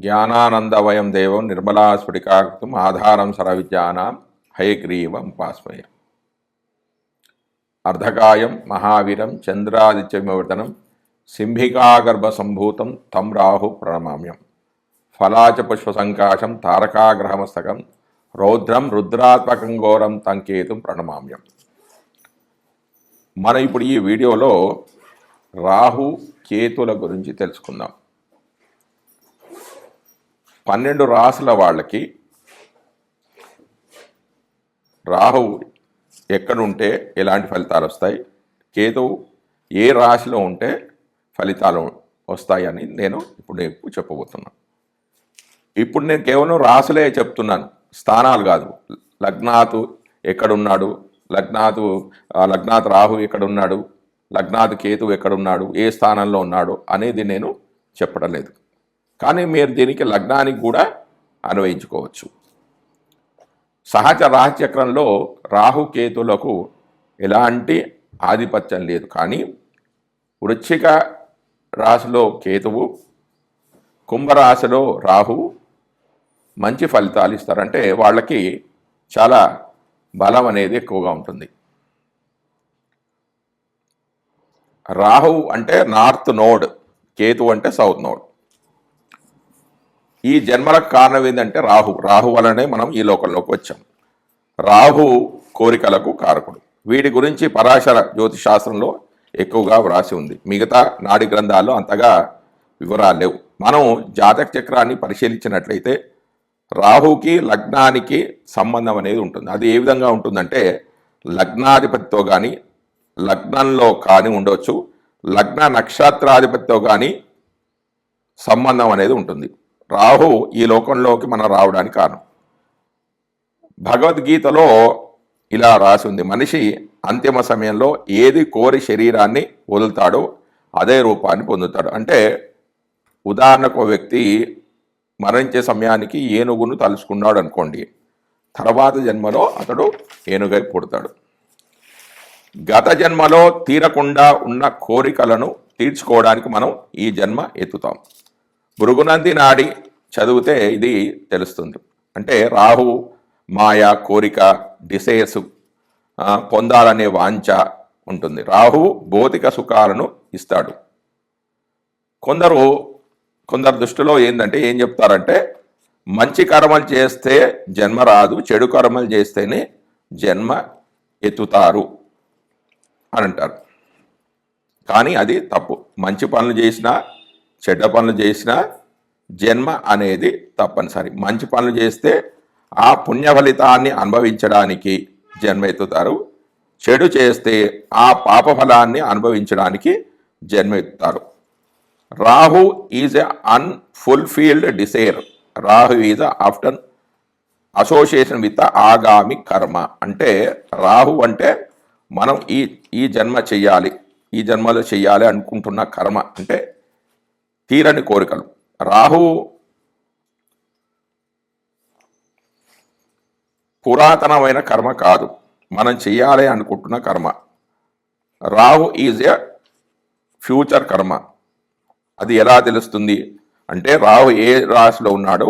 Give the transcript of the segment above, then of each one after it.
జ్ఞానానందవయం దేవం నిర్మలాస్ఫటికాకృతం ఆధారం సర్వవిద్యానాం హయగ్రీవం ఉపాస్మయ. అర్ధకాయం మహావీరం చంద్రాదిత్యమివర్తనం సింహికాగర్భ సంభూతం తం రాహు ప్రణమామ్యం. ఫలాచ పుష్పసంకాశం తారకాగ్రహమస్తకం రౌద్రం రుద్రాత్మకం ఘోరం తంకేతుం ప్రణమామ్యం. మనం ఇప్పుడు ఈ వీడియోలో రాహు కేతుల గురించి తెలుసుకుందాం. 12 రాశుల వాళ్ళకి రాహు ఎక్కడుంటే ఎలాంటి ఫలితాలు వస్తాయి, కేతువు ఏ రాశిలో ఉంటే ఫలితాలు వస్తాయని నేను ఇప్పుడు చెప్పబోతున్నాను. ఇప్పుడు నేను కేవలం రాశులే చెప్తున్నాను, స్థానాలు కాదు. లగ్నాతు ఎక్కడున్నాడు, లగ్నాత్ రాహు ఎక్కడున్నాడు, లగ్నాత్ కేతువు ఎక్కడున్నాడు, ఏ స్థానంలో ఉన్నాడు అనేది నేను చెప్పడం లేదు. కానీ మీరు దీనికి లగ్నానికి కూడా అన్వయించుకోవచ్చు. సహజ రాశిచక్రంలో రాహుకేతులకు ఎలాంటి ఆధిపత్యం లేదు. కానీ వృశ్చిక రాశిలో కేతువు, కుంభరాశిలో రాహువు మంచి ఫలితాలు ఇస్తారంటే వాళ్ళకి చాలా బలం అనేది ఎక్కువగా ఉంటుంది. రాహువు అంటే నార్త్ నోడ్, కేతువు అంటే సౌత్ నోడ్. ఈ జన్మలకు కారణం ఏంటంటే రాహు వలనే మనం ఈ లోకంలోకి వచ్చాం. రాహు కోరికలకు కారకుడు. వీటి గురించి పరాశర జ్యోతిషాస్త్రంలో ఎక్కువగా వ్రాసి ఉంది. మిగతా నాడి గ్రంథాల్లో అంతగా వివరాలు లేవు. మనం జాతక చక్రాన్ని పరిశీలించినట్లయితే రాహుకి లగ్నానికి సంబంధం అనేది ఉంటుంది. అది ఏ విధంగా ఉంటుందంటే లగ్నాధిపతితో కానీ, లగ్నంలో కానీ ఉండవచ్చు, లగ్న నక్షత్రాధిపతితో కానీ సంబంధం అనేది ఉంటుంది. రాహు ఈ లోకంలోకి మనం రావడానికి కారణం. భగవద్గీతలో ఇలా రాసి ఉంది, మనిషి అంతిమ సమయంలో ఏది కోరి శరీరాన్ని వదులుతాడో అదే రూపాన్ని పొందుతాడు. అంటే ఉదాహరణకు వ్యక్తి మరణించే సమయానికి ఏనుగును తలుచుకున్నాడు అనుకోండి, తర్వాత జన్మలో అతడు ఏనుగై పుడతాడు. గత జన్మలో తీరకుండా ఉన్న కోరికలను తీర్చుకోవడానికి మనం ఈ జన్మ ఎత్తుతాం. భృగునంది నాడి చదివితే ఇది తెలుస్తుంది. అంటే రాహు మాయ, కోరిక, డిసైర్స్, పొందాలనే వాంఛ ఉంటుంది. రాహువు భౌతిక సుఖాలను ఇస్తాడు. కొందరు దృష్టిలో ఏంటంటే ఏం చెప్తారంటే మంచి కర్మలు చేస్తే జన్మ రాదు, చెడు కర్మలు చేస్తేనే జన్మ ఎత్తుతారు అని అంటారు. కానీ అది తప్పు. మంచి పనులు చేసినా చెడ్డ పనులు చేసినా జన్మ అనేది తప్పనిసరి. మంచి పనులు చేస్తే ఆ పుణ్య ఫలితాన్ని అనుభవించడానికి జన్మ ఎత్తుతారు, చెడు చేస్తే ఆ పాప ఫలాన్ని అనుభవించడానికి జన్మ ఎత్తుతారు. Rahu is a unfulfilled desire. Rahu is after association with ఆగామి కర్మ. అంటే రాహు అంటే మనం ఈ జన్మ చెయ్యాలి, ఈ జన్మలో చెయ్యాలి అనుకుంటున్న కర్మ అంటే తీరని కోరికలు. రాహు పురాతనమైన కర్మ కాదు, మనం చెయ్యాలి అనుకుంటున్న కర్మ. రాహు ఈజ్ ఎ ఫ్యూచర్ కర్మ. అది ఎలా తెలుస్తుంది అంటే రాహు ఏ రాశిలో ఉన్నాడో,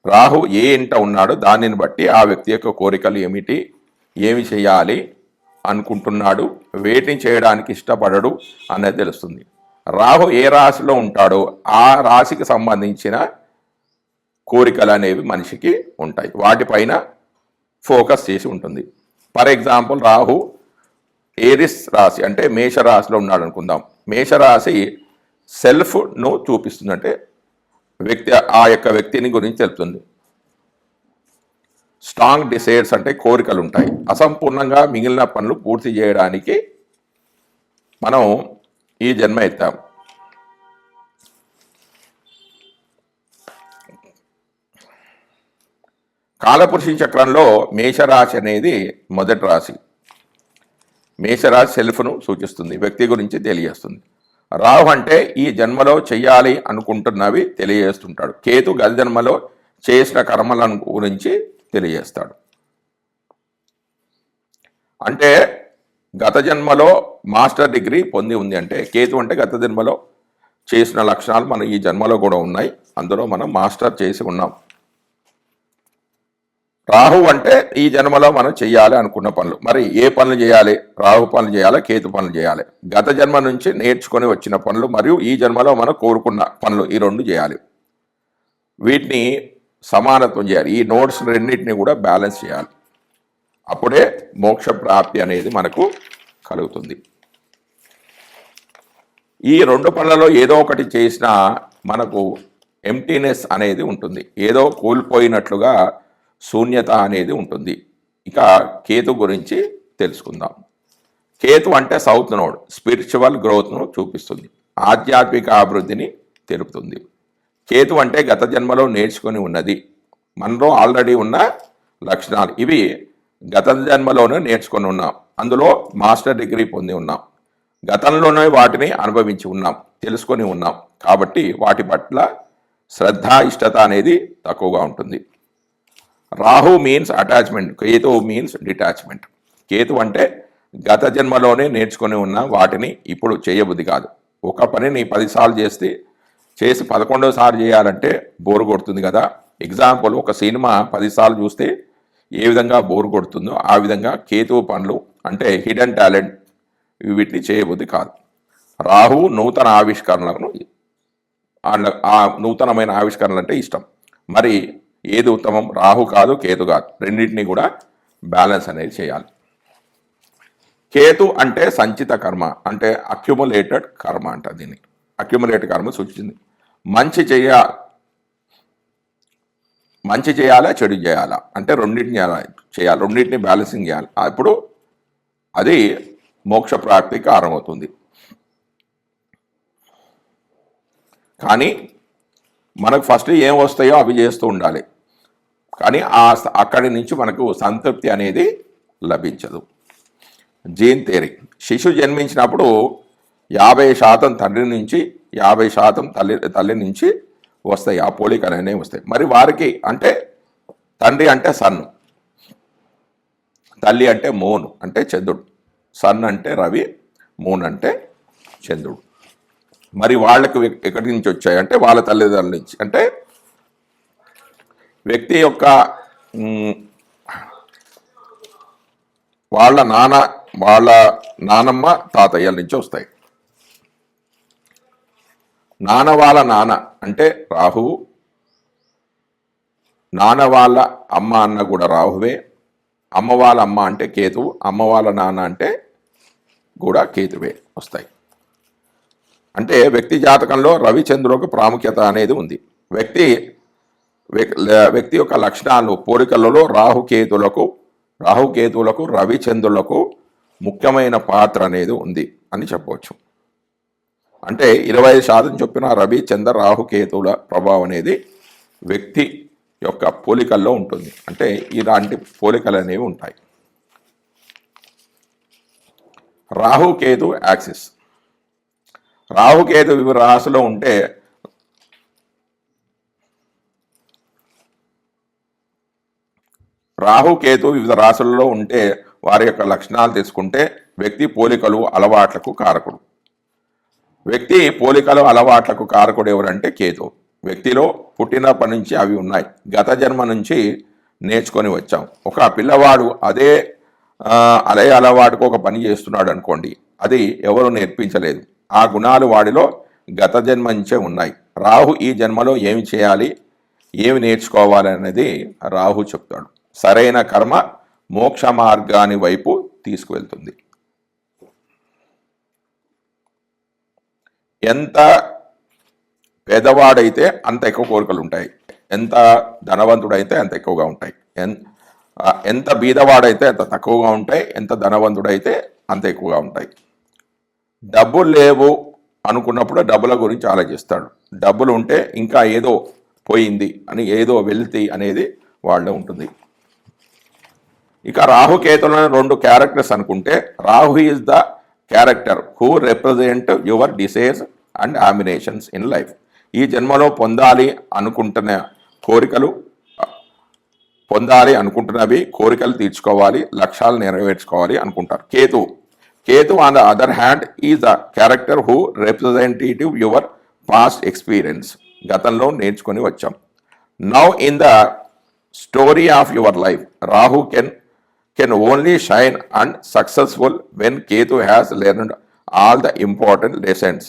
రాహు ఏ ఇంట ఉన్నాడో దానిని బట్టి ఆ వ్యక్తి యొక్క కోరికలు ఏమిటి, ఏమి చేయాలి అనుకుంటున్నాడు, వేటిని చేయడానికి ఇష్టపడడు అనేది తెలుస్తుంది. రాహు ఏ రాశిలో ఉంటాడో ఆ రాశికి సంబంధించిన కోరికలు అనేవి మనిషికి ఉంటాయి, వాటిపైన ఫోకస్ చేసి ఉంటుంది. ఫర్ ఎగ్జాంపుల్ రాహు ఏరిస్ రాశి అంటే మేషరాశిలో ఉన్నాడు అనుకుందాం. మేషరాశి సెల్ఫ్ను చూపిస్తుంది, అంటే ఆ యొక్క వ్యక్తిని గురించి తెలుపుతుంది. స్ట్రాంగ్ డిసైర్స్ అంటే కోరికలు ఉంటాయి. అసంపూర్ణంగా మిగిలిన పనులు పూర్తి చేయడానికి మనం ఈ జన్మ ఎత్తాం. కాలపురుష చక్రంలో మేషరాశి అనేది మొదటి రాశి. మేషరాశి సెల్ఫ్ను సూచిస్తుంది, వ్యక్తి గురించి తెలియజేస్తుంది. రాహు అంటే ఈ జన్మలో చెయ్యాలి అనుకుంటున్నవి తెలియజేస్తుంటాడు. కేతు గత జన్మలో చేసిన కర్మల గురించి తెలియజేస్తాడు. అంటే గత జన్మలో మాస్టర్ డిగ్రీ పొంది ఉంది అంటే కేతు అంటే గత జన్మలో చేసిన లక్షణాలు మన ఈ జన్మలో కూడా ఉన్నాయి. అందులో మనం మాస్టర్ చేసి ఉన్నాం. రాహు అంటే ఈ జన్మలో మనం చేయాలి అనుకున్న పనులు. మరి ఏ పనులు చేయాలి? రాహు పనులు చేయాలి, కేతు పనులు చేయాలి. గత జన్మ నుంచి నేర్చుకొని వచ్చిన పనులు మరియు ఈ జన్మలో మనం కోరుకున్న పనులు, ఈ రెండు చేయాలి. వీటిని సమానత్వం చేయాలి. ఈ నోట్స్ రెండింటిని కూడా బ్యాలెన్స్ చేయాలి. అప్పుడే మోక్ష ప్రాప్తి అనేది మనకు కలుగుతుంది. ఈ రెండు పనులలో ఏదో ఒకటి చేసినా మనకు ఎంప్టీనెస్ అనేది ఉంటుంది. ఏదో కోల్పోయినట్లుగా శూన్యత అనేది ఉంటుంది. ఇక కేతు గురించి తెలుసుకుందాం. కేతు అంటే సౌత్ నోడ్, స్పిరిచువల్ గ్రోత్ను చూపిస్తుంది, ఆధ్యాత్మిక అభివృద్ధిని తెలుపుతుంది. కేతు అంటే గత జన్మలో నేర్చుకొని ఉన్నది, మనలో ఆల్రెడీ ఉన్న లక్షణాలు. ఇవి గత జన్మలోనే నేర్చుకొని ఉన్నాం, అందులో మాస్టర్ డిగ్రీ పొంది ఉన్నాం, గతంలోనే వాటిని అనుభవించి ఉన్నాం, తెలుసుకొని ఉన్నాం. కాబట్టి వాటి పట్ల శ్రద్ధ, ఇష్టత అనేది తక్కువగా ఉంటుంది. Rahu means attachment, Ketu means detachment. Ketu అంటే గత జన్మలోనే నేర్చుకొని ఉన్న వాటిని ఇప్పుడు చేయబుద్ధి కాదు. ఒక పనిని 10 సార్లు చేసి 11వ సారి చేయాలంటే బోరు కొడుతుంది కదా. ఎగ్జాంపుల్, ఒక సినిమా 10 సార్లు చూస్తే ఏ విధంగా బోరు కొడుతుందో ఆ విధంగా కేతువు పనులు అంటే హిడెన్ టాలెంట్, వీటిని చేయబుద్ధి కాదు. రాహు నూతన ఆవిష్కరణలను, ఆ నూతనమైన ఆవిష్కరణలు అంటే ఇష్టం. మరి ఏది ఉత్తమం? రాహు కాదు, కేతు కాదు, రెండింటినీ కూడా బ్యాలెన్స్ అనేది చేయాలి. కేతు అంటే సంచిత కర్మ, అంటే అక్యుములేటెడ్ కర్మ అంట. దీన్ని అక్యుములేటెడ్ కర్మ సూచించింది. మంచి చేయాలా, చెడు చేయాలా అంటే రెండింటిని చేయాలి, రెండింటిని బ్యాలెన్సింగ్ చేయాలి. అప్పుడు అది మోక్ష ప్రాప్తికి కారణమవుతుంది. కానీ మనకు ఫస్ట్ ఏం వస్తాయో అవి చేస్తూ ఉండాలి. కానీ అక్కడి నుంచి మనకు సంతృప్తి అనేది లభించదు. జీన్ థియరీ, శిశువు జన్మించినప్పుడు 50% తండ్రి నుంచి 50% తల్లి నుంచి వస్తాయి, ఆ పోలికలు అనేవి వస్తాయి. మరి వారికి అంటే తండ్రి అంటే సన్, తల్లి అంటే మూన్ అంటే చంద్రుడు, సన్ అంటే రవి, మూన్ అంటే చంద్రుడు. మరి వాళ్ళకి ఎక్కడి నుంచి వచ్చాయి అంటే వాళ్ళ తల్లిదండ్రుల నుంచి. అంటే వ్యక్తి యొక్క వాళ్ళ నానమ్మ తాతయ్యల నుంచి వస్తాయి. నాన్న వాళ్ళ నాన్న అంటే రాహువు, నాన్న వాళ్ళ అమ్మ అన్న కూడా రాహువే, అమ్మ వాళ్ళ అమ్మ అంటే కేతువు, అమ్మ వాళ్ళ నాన్న అంటే కూడా కేతువే వస్తాయి. అంటే వ్యక్తి జాతకంలో రవిచంద్రులకు ప్రాముఖ్యత అనేది ఉంది. వ్యక్తి యొక్క లక్షణాలు, పోలికలలో రాహుకేతువులకు రవిచంద్రులకు ముఖ్యమైన పాత్ర అనేది ఉంది అని చెప్పవచ్చు. అంటే 25% చొప్పున రవి, చంద్ర, రాహుకేతువుల ప్రభావం అనేది వ్యక్తి యొక్క పోలికల్లో ఉంటుంది. అంటే ఇలాంటి పోలికలు అనేవి ఉంటాయి. రాహుకేతు యాక్సిస్, రాహుకేతు వివిధ రాశిలో ఉంటే వారి యొక్క లక్షణాలు తీసుకుంటే వ్యక్తి పోలికలు అలవాట్లకు కారకుడు. వ్యక్తి పోలికలు అలవాట్లకు కారకుడు ఎవరంటే కేతు. వ్యక్తిలో పుట్టినప్పటి నుంచి అవి ఉన్నాయి, గత జన్మ నుంచి నేర్చుకొని వచ్చాం. ఒక పిల్లవాడు అదే అలవాటుకు ఒక పని చేస్తున్నాడు అనుకోండి, అది ఎవరు నేర్పించలేదు, ఆ గుణాలు వాడిలో గత జన్మ నుంచే ఉన్నాయి. రాహు ఈ జన్మలో ఏమి చేయాలి, ఏమి నేర్చుకోవాలి అనేది రాహు చెప్తాడు. సరైన కర్మ మోక్ష మార్గాని వైపు తీసుకువెళ్తుంది. ఎంత పేదవాడైతే అంత ఎక్కువ కోరికలు ఉంటాయి, ఎంత ధనవంతుడైతే అంత ఎక్కువగా ఉంటాయి, ఎంత బీదవాడైతే అంత తక్కువగా ఉంటాయి, ఎంత ధనవంతుడైతే అంత ఎక్కువగా ఉంటాయి. డబ్బులు లేవు అనుకున్నప్పుడు డబ్బుల గురించి ఆలోచిస్తాడు, డబ్బులు ఉంటే ఇంకా ఏదో పోయింది అని, ఏదో వెల్తీ అనేది వాళ్ళలో ఉంటుంది. ఇక రాహుకేతులను 2 క్యారెక్టర్స్ అనుకుంటే, Rahu is the character who represent your desires and ambitions in life. ఈ జన్మలో పొందాలి అనుకుంటున్నవి, కోరికలు తీర్చుకోవాలి, లక్ష్యాలు నెరవేర్చుకోవాలి అనుకుంటారు. Ketu on the other hand is the character who representative your past experience. గతంలో నేర్చుకొని వచ్చాం. Now in the story of your life Rahu can only shine and successful when Ketu has learned all the important lessons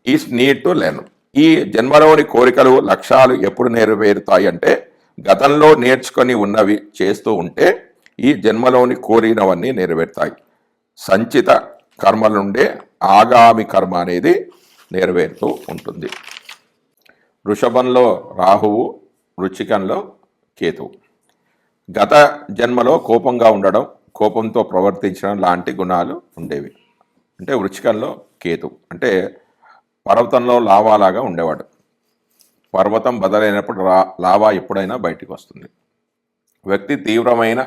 is need to learn. ఈ జన్మలోని కోరికలు లక్ష్యాలు ఎప్పుడు నెరవేరుతాయి అంటే గతంలో నేర్చుకొని ఉన్నవి చేస్తూ ఉంటే ఈ జన్మలోని కోరినవన్నీ నెరవేరుతాయి. సంచిత కర్మల నుండే ఆగామి కర్మ అనేది నెరవేరుతూ ఉంటుంది. వృషభంలో రాహువు, వృచ్చికంలో కేతువు. గత జన్మలో కోపంగా ఉండడం, కోపంతో ప్రవర్తించడం లాంటి గుణాలు ఉండేవి. అంటే వృచ్చికంలో కేతు అంటే పర్వతంలో లావాలాగా ఉండేవాడు. పర్వతం బదలైనప్పుడు లావా ఎప్పుడైనా బయటికి వస్తుంది. వ్యక్తి తీవ్రమైన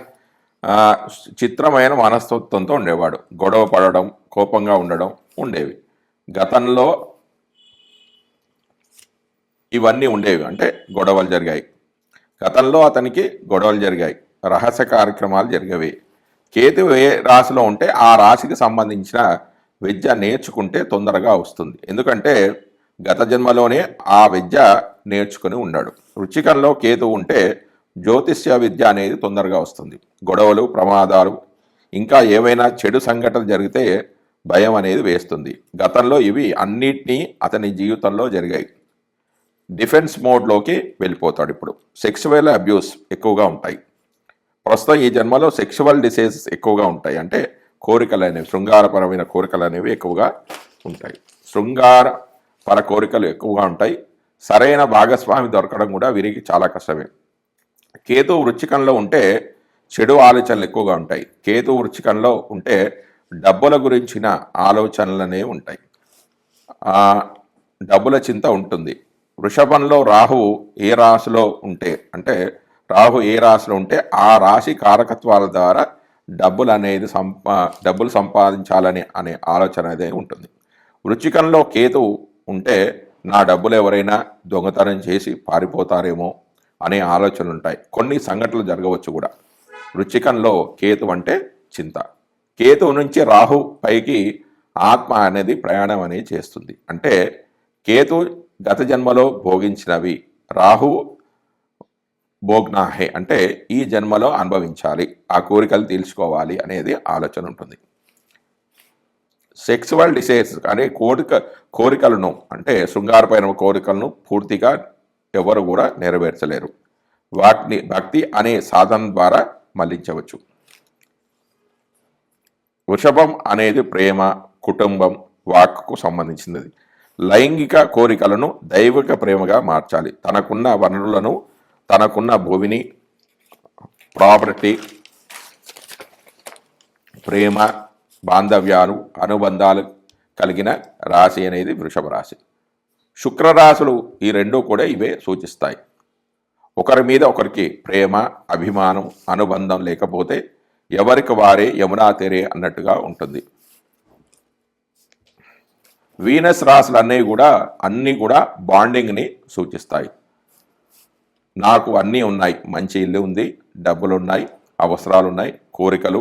చిత్రమైన మనస్తత్వంతో ఉండేవాడు. గొడవ పడడం, కోపంగా ఉండడం ఉండేవి. గతంలో ఇవన్నీ ఉండేవి, అంటే గొడవలు జరిగాయి. గతంలో అతనికి గొడవలు జరిగాయి, రహస్య కార్యక్రమాలు జరిగేవి. కేతు ఏ రాశిలో ఉంటే ఆ రాశికి సంబంధించిన విద్య నేర్చుకుంటే తొందరగా వస్తుంది. ఎందుకంటే గత జన్మలోనే ఆ విద్య నేర్చుకుని ఉన్నాడు. వృచ్చికంలో కేతు ఉంటే జ్యోతిష్య విద్య అనేది తొందరగా వస్తుంది. గొడవలు, ప్రమాదాలు, ఇంకా ఏవైనా చెడు సంఘటనలు జరిగితే భయం అనేది వేస్తుంది. గతంలో ఇవి అన్నిటినీ అతని జీవితంలో జరిగాయి. డిఫెన్స్ మోడ్లోకి వెళ్ళిపోతాడు. ఇప్పుడు సెక్సువల్ అబ్యూస్ ఎక్కువగా ఉంటాయి. ప్రస్తుతం ఈ జన్మలో సెక్సువల్ డిసీజెస్ ఎక్కువగా ఉంటాయి. అంటే కోరికలు అనేవి, శృంగారపరమైన కోరికలు అనేవి ఎక్కువగా ఉంటాయి. శృంగారపర కోరికలు ఎక్కువగా ఉంటాయి. సరైన భాగస్వామి దొరకడం కూడా వీరికి చాలా కష్టమే. కేతు వృచ్చికంలో ఉంటే చెడు ఆలోచనలు ఎక్కువగా ఉంటాయి. కేతు వృచ్చికంలో ఉంటే డబ్బుల గురించిన ఆలోచనలనే ఉంటాయి. డబ్బుల చింత ఉంటుంది. వృషభంలో రాహువు ఏ రాశిలో ఉంటే, అంటే రాహు ఏ రాశిలో ఉంటే ఆ రాశి కారకత్వాల ద్వారా డబ్బులు సంపాదించాలని అనే ఆలోచన అనేది ఉంటుంది. వృచ్చికంలో కేతు ఉంటే నా డబ్బులు ఎవరైనా దొంగతనం చేసి పారిపోతారేమో అనే ఆలోచనలు ఉంటాయి. కొన్ని సంఘటనలు జరగవచ్చు కూడా. వృచ్చికంలో కేతు అంటే చింత. కేతు నుంచి రాహు పైకి ఆత్మ అనేది ప్రయాణం అనేది చేస్తుంది. అంటే కేతు గత జన్మలో భోగించినవి రాహు భోగ్నాహే, అంటే ఈ జన్మలో అనుభవించాలి, ఆ కోరికలు తీర్చుకోవాలి అనేది ఆలోచన ఉంటుంది. సెక్సువల్ డిసైర్స్ అనే కోరికలను, అంటే శృంగారపైన కోరికలను పూర్తిగా ఎవరు కూడా నెరవేర్చలేరు. వాటిని భక్తి అనే సాధన ద్వారా మళ్లించవచ్చు. వృషభం అనేది ప్రేమ, కుటుంబం, వాక్కు సంబంధించినది. లైంగిక కోరికలను దైవిక ప్రేమగా మార్చాలి. తనకున్న వనరులను, తనకున్న భూమిని, ప్రాపర్టీ, ప్రేమ, బాంధవ్యాలు, అనుబంధాలు కలిగిన రాశి అనేది వృషభ రాశి. శుక్రరాశులు ఈ రెండూ కూడా ఇవే సూచిస్తాయి. ఒకరి మీద ఒకరికి ప్రేమ, అభిమానం, అనుబంధం లేకపోతే ఎవరికి వారే యమునా తెరే అన్నట్టుగా ఉంటుంది. వీనస్ రాశులు అన్నీ కూడా బాండింగ్ని సూచిస్తాయి. నాకు అన్నీ ఉన్నాయి, మంచి ఇల్లు ఉంది, డబ్బులు ఉన్నాయి, అవసరాలు ఉన్నాయి, కోరికలు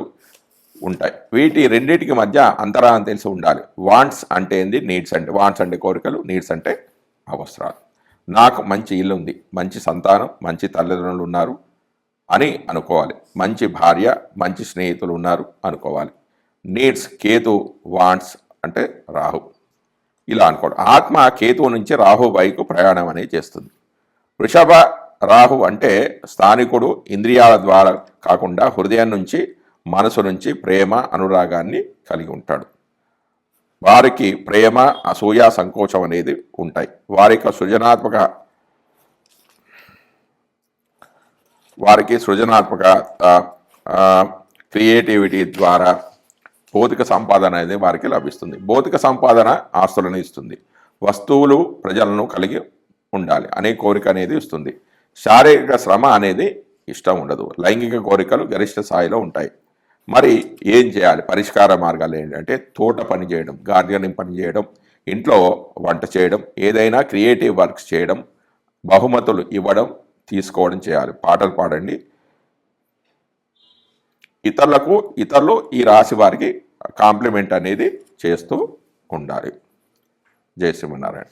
ఉంటాయి. వీటి రెండింటికి మధ్య అంతరాన్ని తెలిసి ఉండాలి. వాంట్స్ అంటే ఏంది, నీడ్స్ అంటే, వాంట్స్ అంటే కోరికలు, నీడ్స్ అంటే అవసరాలు. నాకు మంచి ఇల్లు ఉంది, మంచి సంతానం, మంచి తల్లిదండ్రులు ఉన్నారు అని అనుకోవాలి. మంచి భార్య, మంచి స్నేహితులు ఉన్నారు అనుకోవాలి. నీడ్స్ కేతు, వాంట్స్ అంటే రాహు, ఇలా అనుకోవడం. ఆత్మ కేతువు నుంచి రాహు వైపు ప్రయాణం అనేది చేస్తుంది. వృషభ రాహు అంటే స్థానికుడు ఇంద్రియాల ద్వారా కాకుండా హృదయం నుంచి, మనసు నుంచి ప్రేమ, అనురాగాన్ని కలిగి ఉంటాడు. వారికి ప్రేమ, అసూయ, సంకోచం అనేది ఉంటాయి. వారికి సృజనాత్మక క్రియేటివిటీ ద్వారా భౌతిక సంపాదన అనేది వారికి లభిస్తుంది. భౌతిక సంపాదన ఆస్తులను ఇస్తుంది. వస్తువులు, ప్రజలను కలిగి ఉండాలి అనే కోరిక అనేది ఇస్తుంది. శారీరక శ్రమ అనేది ఇష్టం ఉండదు. లైంగిక కోరికలు గరిష్ట స్థాయిలో ఉంటాయి. మరి ఏం చేయాలి? పరిష్కార మార్గాలు ఏంటంటే తోట పని చేయడం, గార్డెనింగ్ పని చేయడం, ఇంట్లో వంట చేయడం, ఏదైనా క్రియేటివ్ వర్క్స్ చేయడం, బహుమతులు ఇవ్వడం, తీసుకోవడం చేయాలి. పాటలు పాడండి. ఇతరులు ఈ రాశి వారికి కాంప్లిమెంట్ అనేది చేస్తూ ఉండాలి. జై శ్రీమన్నారాయణ.